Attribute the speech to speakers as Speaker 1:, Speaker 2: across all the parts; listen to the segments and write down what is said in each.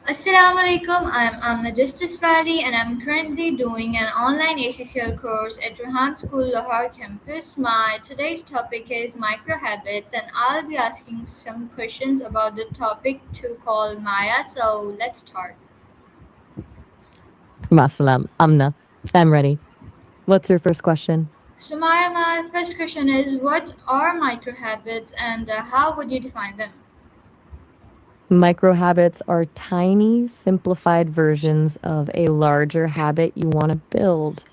Speaker 1: Assalamu alaikum. I'm Amna Justice Valley and I'm currently doing an online ACCL course at Rehan School Lahore campus. My today's topic is micro habits and I'll be asking some questions about the topic to call Maya. So let's start.
Speaker 2: Masalam, Amna. I'm ready. What's your first question?
Speaker 1: So Maya, my first question is what are micro habits and how would you define them?
Speaker 2: Micro habits are tiny, simplified versions of a larger habit you want to build.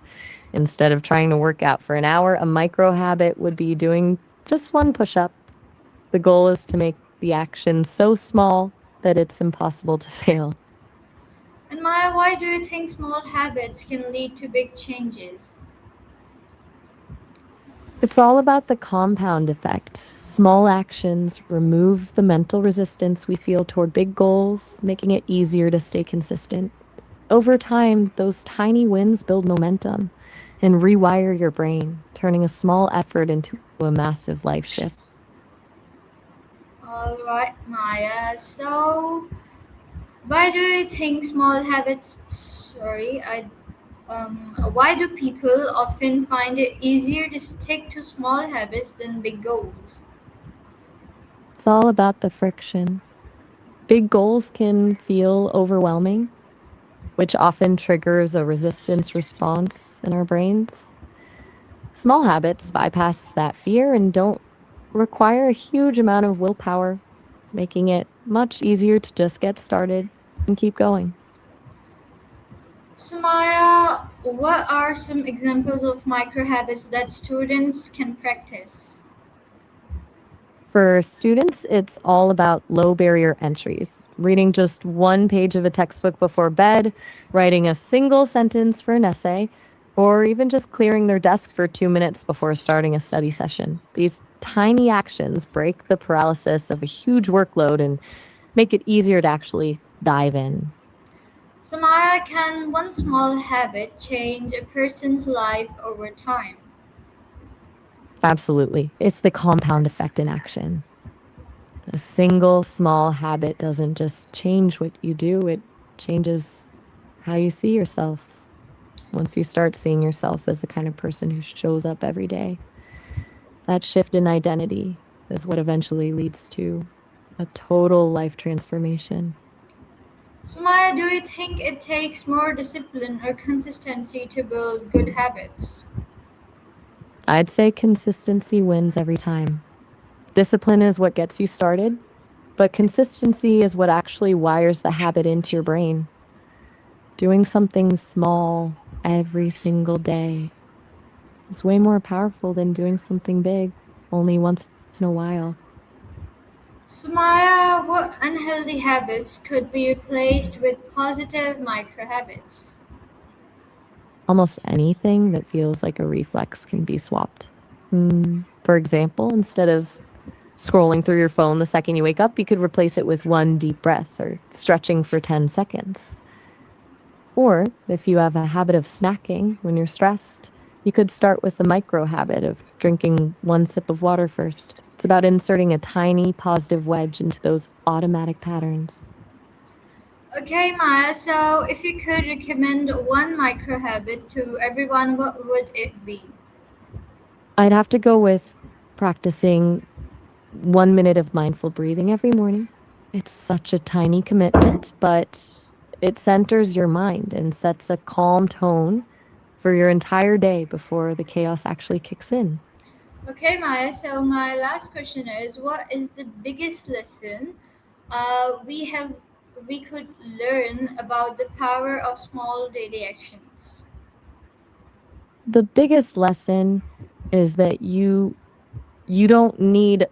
Speaker 2: Instead of trying to work out for an hour, a micro habit would be doing just one push up. The goal is to make the action so small that it's impossible to fail.
Speaker 1: And Maya, why do you think small habits can lead to big changes?
Speaker 2: It's all about the compound effect. Small actions remove the mental resistance we feel toward big goals, making it easier to stay consistent. Over time, those tiny wins build momentum and rewire your brain, turning a small effort into a massive life shift.
Speaker 1: All right, Maya. So why do you think small habits? Why do people often find it easier to stick to small habits than big goals?
Speaker 2: It's all about the friction. Big goals can feel overwhelming, which often triggers a resistance response in our brains. Small habits bypass that fear and don't require a huge amount of willpower, making it much easier to just get started and keep going.
Speaker 1: So, Maya, what are some examples of micro habits that students can practice?
Speaker 2: For students, it's all about low barrier entries, reading just one page of a textbook before bed, writing a single sentence for an essay, or even just clearing their desk for 2 minutes before starting a study session. These tiny actions break the paralysis of a huge workload and make it easier to actually dive in.
Speaker 1: So, Maya, can one small habit change a person's life over time?
Speaker 2: Absolutely. It's the compound effect in action. A single small habit doesn't just change what you do, it changes how you see yourself. Once you start seeing yourself as the kind of person who shows up every day, that shift in identity is what eventually leads to a total life transformation.
Speaker 1: So, Maya, do you think it takes more discipline or consistency to build good habits?
Speaker 2: I'd say consistency wins every time. Discipline is what gets you started, but consistency is what actually wires the habit into your brain. Doing something small every single day is way more powerful than doing something big only once in a while.
Speaker 1: So, Maya, what unhealthy habits could be replaced with positive micro habits?
Speaker 2: Almost anything that feels like a reflex can be swapped. For example, instead of scrolling through your phone the second you wake up, you could replace it with one deep breath or stretching for 10 seconds. Or if you have a habit of snacking when you're stressed, you could start with the micro habit of drinking one sip of water first. It's about inserting a tiny positive wedge into those automatic patterns.
Speaker 1: Okay, Maya, so if you could recommend one micro habit to everyone, what would it be?
Speaker 2: I'd have to go with practicing 1 minute of mindful breathing every morning. It's such a tiny commitment, but it centers your mind and sets a calm tone for your entire day before the chaos actually kicks in.
Speaker 1: Okay, Maya, so my last question is what is the biggest lesson we have we could learn about the power of small daily actions?
Speaker 2: The biggest lesson is that you don't need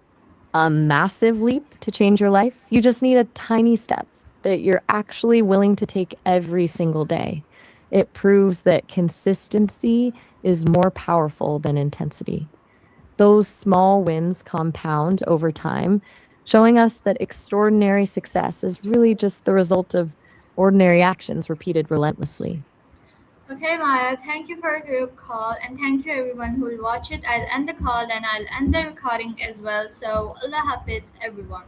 Speaker 2: a massive leap to change your life. You just need a tiny step that you're actually willing to take every single day. It proves that consistency is more powerful than intensity. Those small wins compound over time, showing us that extraordinary success is really just the result of ordinary actions repeated relentlessly.
Speaker 1: Okay, Maya, thank you for your call and thank you everyone who will watch it. I'll end the call and I'll end the recording as well. So, Allah Hafiz, everyone.